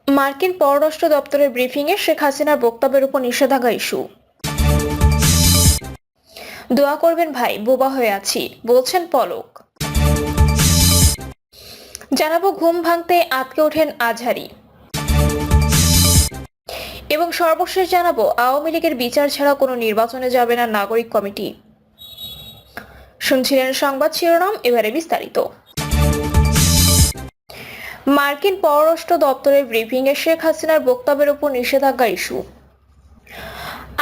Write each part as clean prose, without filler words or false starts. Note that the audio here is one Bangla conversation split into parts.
মার্কিন পররাষ্ট্র দপ্তরের ব্রিফিংয়ে শেখ হাসিনার বক্তব্যের উপর নিষেধাজ্ঞা ইস্যু। দোয়া করবেন ভাই, বোবা হয়ে আছি, বলছেন পলক। জানাবো ঘুম ভাঙতে আটকে ওঠেন আজহারী। এবং সর্বশেষ জানাবো আওয়ামী লীগের বিচার ছাড়া কোনো নির্বাচনে যাবে না নাগরিক কমিটি। শুনছিলেন সংবাদ শিরোনাম, এবারে বিস্তারিত। মার্কিন পররাষ্ট্র দপ্তরের ব্রিফিংয়ে শেখ হাসিনার বক্তব্যের উপর নিষেধাজ্ঞা ইস্যু।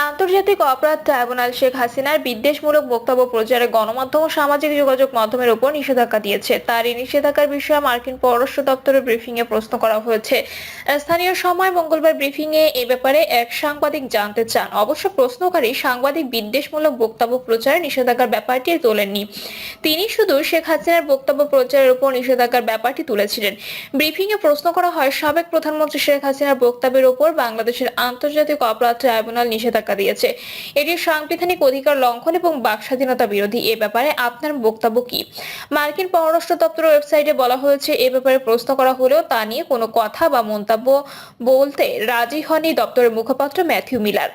আন্তর্জাতিক অপরাধ ট্রাইব্যুনাল শেখ হাসিনার বিদ্বেষমূলক বক্তব্য প্রচারে গণমাধ্যম ও সামাজিক যোগাযোগ মাধ্যমের উপর নিষেধাজ্ঞা দিয়েছে। তার এই নিষেধাজ্ঞার বিষয়ে মার্কিন পররাষ্ট্র দপ্তরের ব্রিফিংয়ে প্রশ্ন করা হয়েছে। স্থানীয় সময় মঙ্গলবার ব্রিফিংয়ে এ ব্যাপারে এক সাংবাদিক জানতে চান। অবশ্য প্রশ্নকারী সাংবাদিক বিদ্বেষমূলক বক্তব্য প্রচারে নিষেধাজ্ঞার ব্যাপারটি তোলেননি। তিনি শুধু শেখ হাসিনার বক্তব্য প্রচারের উপর নিষেধাজ্ঞার ব্যাপারটি তুলেছিলেন। ব্রিফিংয়ে প্রশ্ন করা হয়, সাবেক প্রধানমন্ত্রী শেখ হাসিনার বক্তব্যের উপর বাংলাদেশের আন্তর্জাতিক অপরাধ ট্রাইব্যুনাল নিষেধাজ্ঞা দিয়েছে। এটি সাংবিধানিক অধিকার লঙ্ঘন এবং বাক স্বাধীনতা বিরোধী। এ ব্যাপারে আপনার বক্তব্য কি? মার্কিন পররাষ্ট্র দপ্তরের ওয়েবসাইটে বলা হয়েছে, এ ব্যাপারে প্রশ্ন করা হলেও তা নিয়ে কোনো কথা বা মন্তব্য বলতে রাজি হননি দপ্তরের মুখপাত্র ম্যাথিউ মিলার।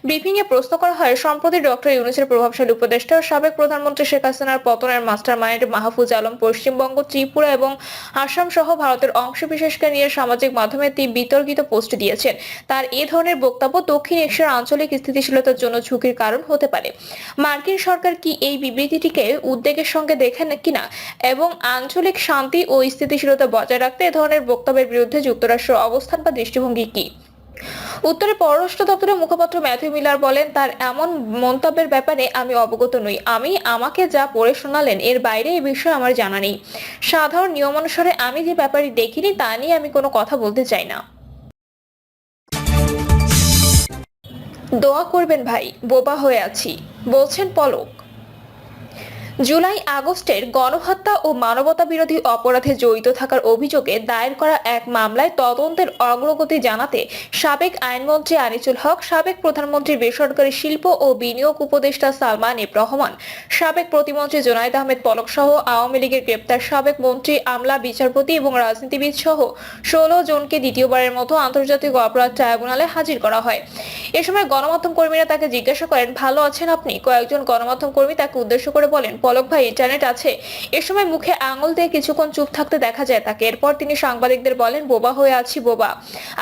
ব্রিফিংয়ে প্রশ্ন করা হয়, সম্প্রতি ডক্টর ইউনূসের প্রভাবশালী উপদেষ্টা ও সাবেক প্রধানমন্ত্রী শেখ হাসিনার পতনের মাস্টারমাইন্ড মাহফুজ আলম পশ্চিমবঙ্গ, ত্রিপুরা এবং আসাম সহ ভারতের অংশবিশেষকে নিয়ে সামাজিক মাধ্যমে বিতর্কিত পোস্ট দিয়েছেন। তার এ ধরনের বক্তব্য দক্ষিণ এশিয়ার আঞ্চলিক স্থিতিশীলতার জন্য ঝুঁকির কারণ হতে পারে। মার্কিন সরকার কি এই বিবৃতিটিকে উদ্বেগের সঙ্গে দেখেন কিনা এবং আঞ্চলিক শান্তি ও স্থিতিশীলতা বজায় রাখতে এ ধরনের বক্তব্যের বিরুদ্ধে যুক্তরাষ্ট্রের অবস্থান বা দৃষ্টিভঙ্গি কি? উত্তরে পররাষ্ট্র দপ্তরের মুখপাত্র ম্যাথিউ মিলার বলেন, তার এমন মন্তব্যের ব্যাপারে আমি অবগত নই। আমাকে যা পড়ে শোনালেন এর বাইরে এ বিষয়ে আমার জানা নেই। সাধারণ নিয়মানুসারে আমি যে ব্যাপারটি দেখিনি তা নিয়ে আমি কোনো কথা বলতে চাই না। দোয়া করবেন ভাই, বোবা হয়ে আছি, বলছেন পলক। জুলাই আগস্টের গণহত্যা ও মানবতা বিরোধী অপরাধে জড়িত থাকার অভিযোগে দায়ের করা এক মামলায় তদন্তের অগ্রগতি জানাতে সাবেক আইনমন্ত্রী আনিসুল হক, সাবেক প্রধানমন্ত্রীর বেসরকারি শিল্প ও বিনিয়োগ উপদেষ্টা সালমান এফ রহমান, সাবেক প্রতিমন্ত্রী জোনায়েদ আহমেদ পলক সহ আওয়ামী লীগের গ্রেপ্তার সাবেক মন্ত্রী, আমলা, বিচারপতি এবং রাজনীতিবিদ সহ 16 জনকে দ্বিতীয়বারের মতো আন্তর্জাতিক অপরাধ ট্রাইব্যুনালে হাজির করা হয়। এ সময় গণমাধ্যম কর্মীরা তাকে জিজ্ঞাসা করেন, ভালো আছেন আপনি? কয়েকজন গণমাধ্যম কর্মী তাকে উদ্দেশ্য করে বলেন, পলক ভাই, ইন্টারনেট আছে? এ সময় মুখে আঙুল দিয়ে কিছুক্ষণ চুপ থাকতে দেখা যায় তাকে। এরপর তিনি সাংবাদিকদের বলেন, বোবা হয়ে আছি, বোবা।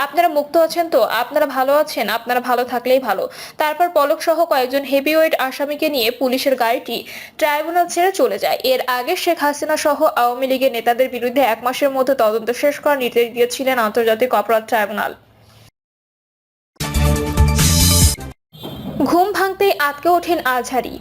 আপনারা মুক্ত আছেন তো? আপনারা ভালো আছেন? আপনারা ভালো থাকলেই ভালো। তারপর পলক সহ কয়েকজন হেভিওয়েট আসামিকে নিয়ে পুলিশের গাড়িটি ট্রাইব্যুনাল ছেড়ে চলে যায়। এর আগে শেখ হাসিনা সহ আওয়ামী লীগের নেতাদের বিরুদ্ধে 1 মাসের মধ্যে তদন্ত শেষ করার নির্দেশ দিয়েছিলেন আন্তর্জাতিক অপরাধ ট্রাইব্যুনাল। ঘুম ভাঙতেই আটকে ওঠেন আজহারী।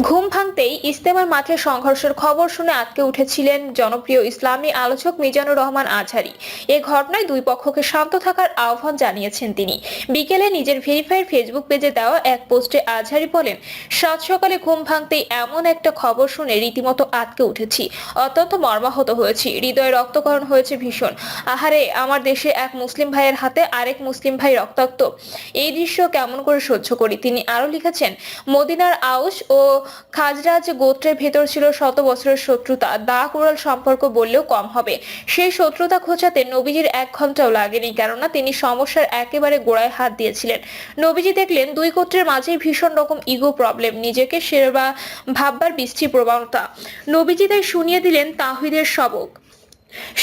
ঘুম ভাঙতেই ইজতেমার মাঠে সংঘর্ষের খবর শুনে আটকে উঠেছিলেন জনপ্রিয় ইসলামী আলোচক মিজানুর রহমান আজহারী। এ ঘটনায় দুই পক্ষকে শান্ত থাকার আহ্বান জানিয়েছেন তিনি। বিকেলে নিজের ভেরিফাইড ফেসবুক পেজে দেওয়া এক পোস্টে আজহারী বলেন, সাত সকালে ঘুম ভাঙতেই এমন একটা খবর শুনে রীতিমতো আটকে উঠেছি, অত্যন্ত মর্মাহত হয়েছি, হৃদয়ে রক্তক্ষরণ হয়েছে ভীষণ। আহারে, আমার দেশে এক মুসলিম ভাইয়ের হাতে আরেক মুসলিম ভাই রক্তাক্ত, এই দৃশ্য কেমন করে সহ্য করি। তিনি আরো লিখেছেন, মদিনার আউস ও খাজরাজ গোত্রের ভেতর ছিল শত বছরের শত্রুতা, দা কুড়াল সম্পর্ক বললেও কম হবে। সেই শত্রুতা খোঁচাতে নবীজির 1 ঘন্টাও লাগেনি, কেননা তিনি সমস্যার একেবারে গোড়ায় হাত দিয়েছিলেন। নবীজি দেখলেন দুই গোত্রের মাঝেই ভীষণ রকম ইগো প্রবলেম, নিজেকে সেরা ভাববার বৃষ্টি প্রবণতা। নবীজি তাই শুনিয়ে দিলেন তাওহীদের সবক।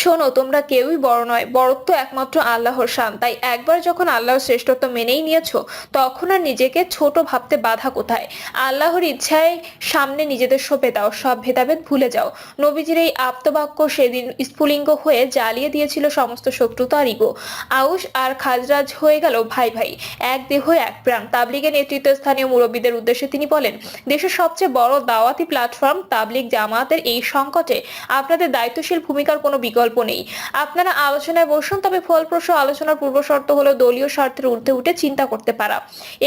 শোনো, তোমরা কেউই বড় নয়, বড়ত্ব একমাত্র আল্লাহর শান। তাই একবার যখন আল্লাহর শ্রেষ্ঠত্ব মেনেই নিয়েছো, তখন আর নিজেকে ছোট ভাবতে বাধা কোথায়? আল্লাহর ইচ্ছায় সামনে নিজেদের সঁপে দাও, সব ভেদাভেদ ভুলে যাও। নবীজির এই আপ্তবাক্য সেদিন স্ফুলিঙ্গ হয়ে জ্বালিয়ে দিয়েছিল সমস্ত শত্রুতা আর ইগো। আউস আর খাজরাজ হয়ে গেল ভাই ভাই, এক দেহ এক প্রাণ। তাবলিগের নেতৃত্ব স্থানীয় মুরব্বীদের উদ্দেশ্যে তিনি বলেন, দেশের সবচেয়ে বড় দাওয়াতি প্ল্যাটফর্ম তাবলিগ জামাতের এই সংকটে আপনাদের দায়িত্বশীল ভূমিকার কোনো বিকল্প নেই। আপনারা আলোচনায় বসুন, তবে ফলপ্রসূ আলোচনার পূর্ব শর্ত হলো দলীয় স্বার্থের ঊর্ধ্বে উঠে চিন্তা করতে পারা,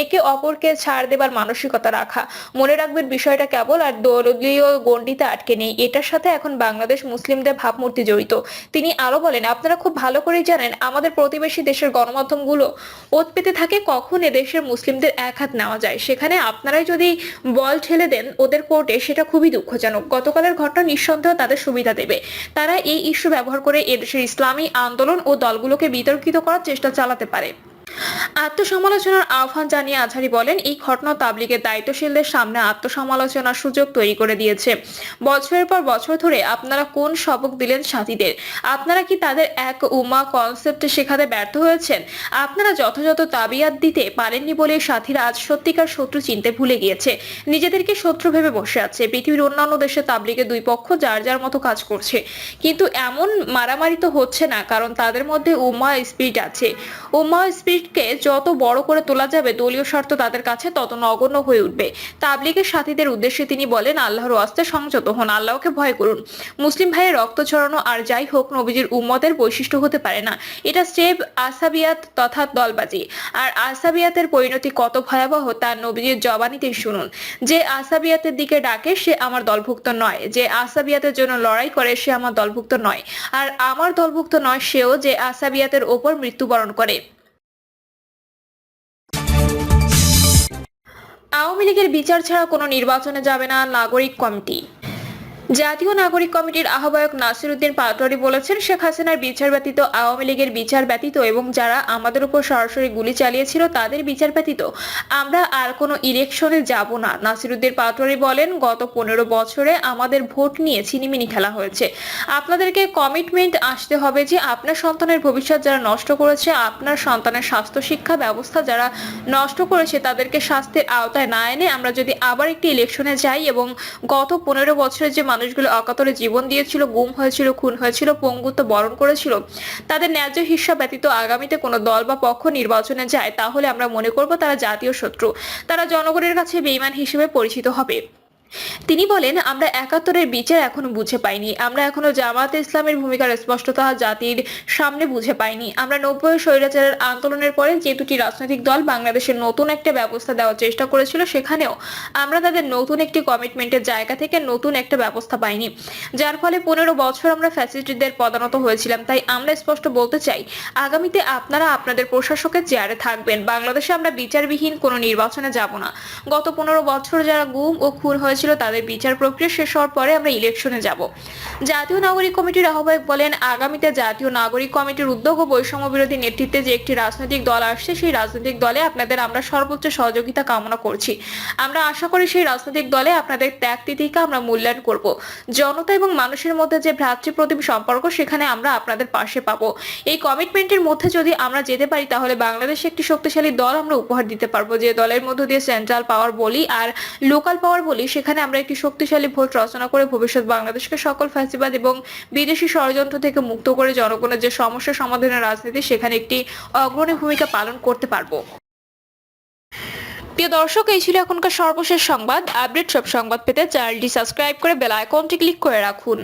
একে অপরকে ছাড় দেবার মানসিকতা রাখা। মনে রাখবেন, বিষয়টা কেবল আর দলীয় গণ্ডিতে আটকে নেই, এটার সাথে এখন বাংলাদেশ মুসলিমদের ভাবমূর্তি জড়িত। তিনি আরো বলেন, আপনারা খুব ভালো করেই জানেন আমাদের প্রতিবেশী দেশের গণমাধ্যমগুলো ওত পেতে থাকে কখন এদেশের মুসলিমদের এক হাত নেওয়া যায়। সেখানে আপনারাই যদি বল ঠেলে দেন ওদের কোর্টে, সেটা খুবই দুঃখজনক। গতকালের ঘটনা নিঃসন্দেহ তাদের সুবিধা দেবে। তারা এই ইস্যু ব্যবহার করে এদেশের ইসলামী আন্দোলন ও দলগুলোকে বিতর্কিত করার চেষ্টা চালাতে পারে। আত্মসমালোচনার আহ্বান জানিয়ে আজহারী বলেন, এই ঘটনা তাবলিগের দায়িত্বশীলদের সামনে আত্মসমালোচনার সুযোগ তৈরি করে দিয়েছে। বছরের পর বছর ধরে আপনারা কোন সবক দিলেন সাথীদের? আপনারা কি তাদের এক উম্মাহ কনসেপ্ট শেখাতে ব্যর্থ হয়েছেন? আপনারা যথাযথ তাবিয়াত দিতে পারেননি বলে সাথীরা আজ সত্যিকার শত্রু চিনতে ভুলে গিয়েছে, নিজেদেরকে শত্রু ভেবে বসে আছে। পৃথিবীর অন্যান্য দেশে তাবলিগের দুই পক্ষ যার যার মতো কাজ করছে, কিন্তু এমন মারামারি তো হচ্ছে না, কারণ তাদের মধ্যে উম্মাহ স্পিরিট আছে। উম্মাহ স্পিরিটকে যত বড় করে তোলা যাবে, দলীয় স্বার্থ তাদের কাছে তত নগণ্য হয়ে উঠবে। তাবলিগের সাথীদের উদ্দেশ্যে তিনি বলেন, আল্লাহর ওয়াস্তে সংযত হন, আল্লাহকে ভয় করুন। মুসলিম ভাইয়ের রক্ত ছড়ানো আর যাই হোক নবীজির উম্মতের বৈশিষ্ট্য হতে পারে না। এটা স্টেপ আসাবিয়াত তথা দলবাজি। আর আসাবিয়াতের পরিণতি কত ভয়াবহ তা নবীজির জবানিতেই শুনুন। যে আসাবিয়াতের দিকে ডাকে সে আমার দলভুক্ত নয়, যে আসাবিয়াতের জন্য লড়াই করে সে আমার দলভুক্ত নয়, আর আমার দলভুক্ত নয় সেও যে আসাবিয়াতের ওপর মৃত্যুবরণ করে। আওয়ামী লীগের বিচার ছাড়া কোনো নির্বাচনে যাবে না নাগরিক কমিটি। জাতীয় নাগরিক কমিটির আহ্বায়ক নাসির উদ্দিন পাটোয়ারি বলেছেন, শেখ হাসিনার বিচার ব্যতীত, আওয়ামী লীগের বিচার ব্যতীত এবং যারা আমাদের উপর সরাসরি গুলি চালিয়েছিল তাদের বিচার ব্যতীত আমরা আর কোনো ইলেকশনে যাব না। নাসির উদ্দিন পাটোয়ারি বলেন, গত 15 বছরে আমাদের ভোট নিয়ে ছিনিমিনি খেলা হয়েছে। আপনাদেরকে কমিটমেন্ট আসতে হবে যে আপনার সন্তানের ভবিষ্যৎ যারা নষ্ট করেছে, আপনার সন্তানের স্বাস্থ্য শিক্ষা ব্যবস্থা যারা নষ্ট করেছে তাদেরকে শাস্তির আওতায় না এনে আমরা যদি আবার একটি ইলেকশনে যাই এবং গত 15 বছরে যে মানুষগুলো অকাতরে জীবন দিয়েছিল, গুম হয়েছিল, খুন হয়েছিল, পঙ্গুত্ব বরণ করেছিল, তাদের ন্যায্য হিসাব ব্যতীত আগামীতে কোনো দল বা পক্ষ নির্বাচনে যায়, তাহলে আমরা মনে করব তারা জাতীয় শত্রু, তারা জনগণের কাছে বেঈমান হিসেবে পরিচিত হবে। তিনি বলেন, আমরা 71-এর বিচার এখনো বুঝে পাইনি, আমরা এখনো জামায়াতে ইসলামের ভূমিকার স্পষ্টতা জাতির সামনে বুঝে পাইনি। আমরা 90 স্বৈরাচারের আন্দোলনের পরে যে দুটি রাজনৈতিক দল বাংলাদেশের নতুন একটা ব্যবস্থা দেওয়ার চেষ্টা করেছিল, সেখানেও আমরা তাদের নতুন একটি কমিটমেন্টের জায়গা থেকে নতুন একটা ব্যবস্থা পাইনি, যার ফলে 15 বছর আমরা ফ্যাসিস্টদের পদানত হয়েছিলাম। তাই আমরা স্পষ্ট বলতে চাই, আগামীতে আপনারা আপনাদের প্রশাসকের চেয়ারে থাকবেন। বাংলাদেশে আমরা বিচারবিহীন কোনো নির্বাচনে যাব না। গত 15 বছর যারা গুম ও খুন হয়েছিল তাদের বিচার প্রক্রিয়া শেষ হওয়ার পরে আমরা ইলেকশনে যাব। জাতীয় নাগরিক কমিটির আহ্বায়ক বলেন, আগামীতে জাতীয় নাগরিক কমিটির উদ্যোগ ও বৈষম্য বিরোধী নেতৃত্বে যে একটি রাজনৈতিক দল আসছে, সেই রাজনৈতিক দলে আপনাদের আমরা সর্বোচ্চ সহযোগিতা কামনা করছি। আমরা আশা করি সেই রাজনৈতিক দলে আপনাদের ত্যাগ তিতিকা আমরা মূল্যায়ন করব। জনতা এবং মানুষের মধ্যে যে ভ্রাতৃপ্রতিম সম্পর্ক, সেখানে আমরা আপনাদের পাশে পাবো। এই কমিটমেন্টের মধ্যে যদি আমরা যেতে পারি, তাহলে বাংলাদেশে একটি শক্তিশালী দল আমরা উপহার দিতে পারবো, যে দলের মধ্য দিয়ে সেন্ট্রাল পাওয়ার বলি আর লোকাল পাওয়ার বলি, সেখানে আমরা একটি শক্তিশালী ভোট রচনা করে ভবিষ্যৎ বাংলাদেশকে সকল ফ্যাসিবাদ এবং বিদেশি ষড়যন্ত্র থেকে মুক্ত করে জনগণের যে সমস্যা সমাধানের রাজনীতি, সেখানে একটি অগ্রণী ভূমিকা পালন করতে পারবো। প্রিয় দর্শক, এই ছিল এখনকার সর্বশেষ সংবাদ। আপডেট সব সংবাদ পেতে চ্যানেলটি সাবস্ক্রাইব করে বেল আইকনটি ক্লিক করে রাখুন।